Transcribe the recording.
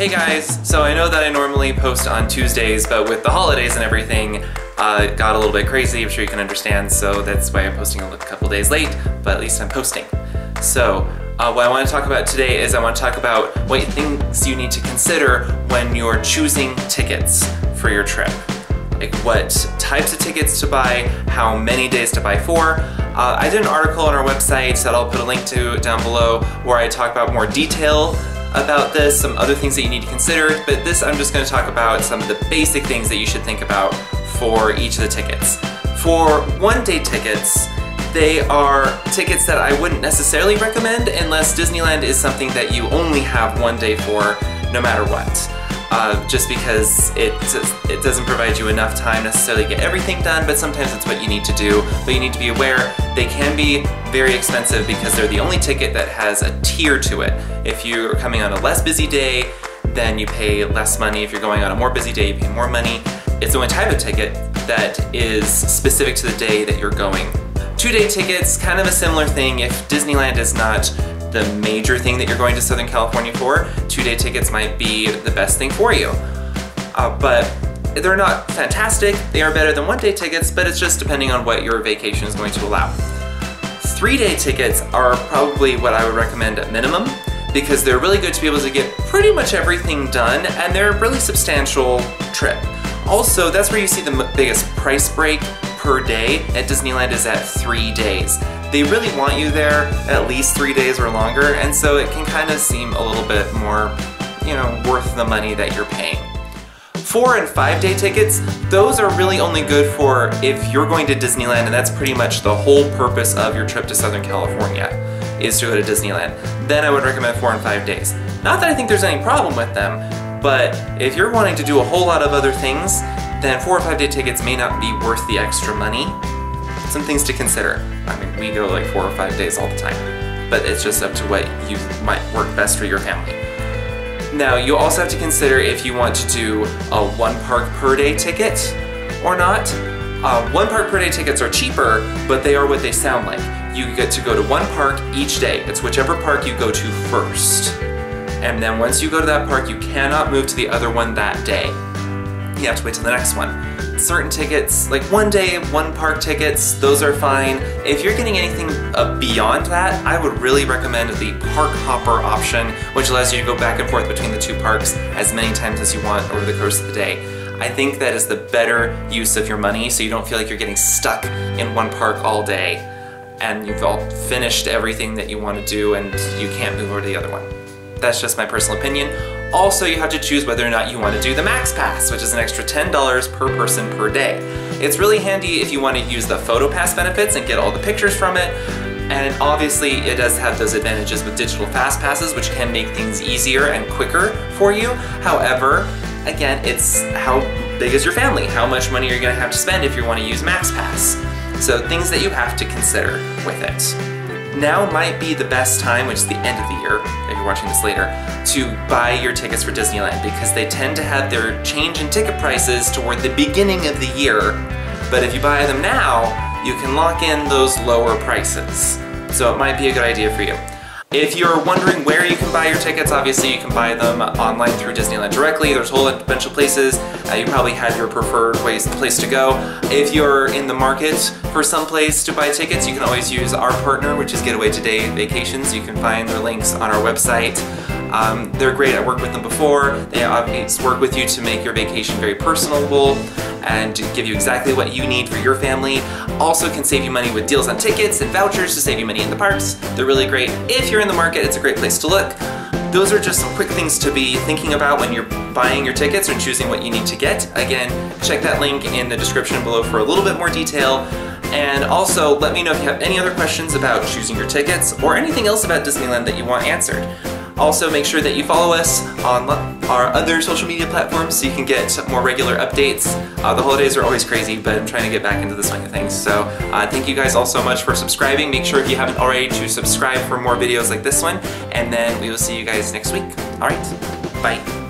Hey guys, so I know that I normally post on Tuesdays, but with the holidays and everything, it got a little bit crazy, I'm sure you can understand, so that's why I'm posting a couple days late, but at least I'm posting. So, what I want to talk about today is I want to talk about what things you need to consider when you're choosing tickets for your trip. Like what types of tickets to buy, how many days to buy for. I did an article on our website that I'll put a link to down below where I talk about more detail about this, some other things that you need to consider, but this I'm just going to talk about some of the basic things that you should think about for each of the tickets. For one-day tickets, they are tickets that I wouldn't necessarily recommend unless Disneyland is something that you only have one day for no matter what. Just because it doesn't provide you enough time necessarily to get everything done, but sometimes it's what you need to do. But you need to be aware they can be very expensive because they're the only ticket that has a tier to it. If you're coming on a less busy day, then you pay less money. If you're going on a more busy day, you pay more money. It's the only type of ticket that is specific to the day that you're going. Two-day tickets, kind of a similar thing. If Disneyland is not the major thing that you're going to Southern California for, two-day tickets might be the best thing for you. But they're not fantastic. They are better than one-day tickets, but it's just depending on what your vacation is going to allow. Three-day tickets are probably what I would recommend at minimum because they're really good to be able to get pretty much everything done, and they're a really substantial trip. Also, that's where you see the biggest price break per day at Disneyland is at 3 days. They really want you there at least 3 days or longer, and so it can kind of seem a little bit more, worth the money that you're paying. 4 and 5 day tickets, those are really only good for if you're going to Disneyland, and that's pretty much the whole purpose of your trip to Southern California, is to go to Disneyland. Then I would recommend 4 and 5 days. Not that I think there's any problem with them, but if you're wanting to do a whole lot of other things, then 4 or 5 day tickets may not be worth the extra money. Some things to consider. I mean, we go like 4 or 5 days all the time, but it's just up to what you might work best for your family. Now, you also have to consider if you want to do a one park per day ticket or not. One park per day tickets are cheaper, but they are what they sound like. You get to go to one park each day. It's whichever park you go to first. And then once you go to that park, you cannot move to the other one that day. You have to wait till the next one. Certain tickets, like one day, one park tickets, those are fine. If you're getting anything beyond that, I would really recommend the park hopper option, which allows you to go back and forth between the two parks as many times as you want over the course of the day. I think that is the better use of your money, so you don't feel like you're getting stuck in one park all day and you've all finished everything that you want to do and you can't move over to the other one. That's just my personal opinion. Also, you have to choose whether or not you want to do the MaxPass, which is an extra $10 per person per day. It's really handy if you want to use the PhotoPass benefits and get all the pictures from it. And obviously, it does have those advantages with digital fast passes, which can make things easier and quicker for you. However, again, it's how big is your family? How much money are you going to have to spend if you want to use MaxPass? So things that you have to consider with it. Now might be the best time, which is the end of the year, if you're watching this later, to buy your tickets for Disneyland because they tend to have their change in ticket prices toward the beginning of the year. But if you buy them now, you can lock in those lower prices. So it might be a good idea for you. If you're wondering where you can buy your tickets, obviously you can buy them online through Disneyland directly. There's a whole bunch of places. You probably have your preferred place to go. If you're in the market for some place to buy tickets, you can always use our partner, which is Getaway Today Vacations. You can find their links on our website. They're great. I worked with them before. They obviously work with you to make your vacation very personable and to give you exactly what you need for your family. Also can save you money with deals on tickets and vouchers to save you money in the parks. They're really great. If you're in the market, it's a great place to look. Those are just some quick things to be thinking about when you're buying your tickets and choosing what you need to get. Again, check that link in the description below for a little bit more detail. And also, let me know if you have any other questions about choosing your tickets or anything else about Disneyland that you want answered. Also, make sure that you follow us on our other social media platforms so you can get more regular updates. The holidays are always crazy, but I'm trying to get back into the swing of things. So thank you guys all so much for subscribing. Make sure if you haven't already to subscribe for more videos like this one, and then we will see you guys next week. All right, bye.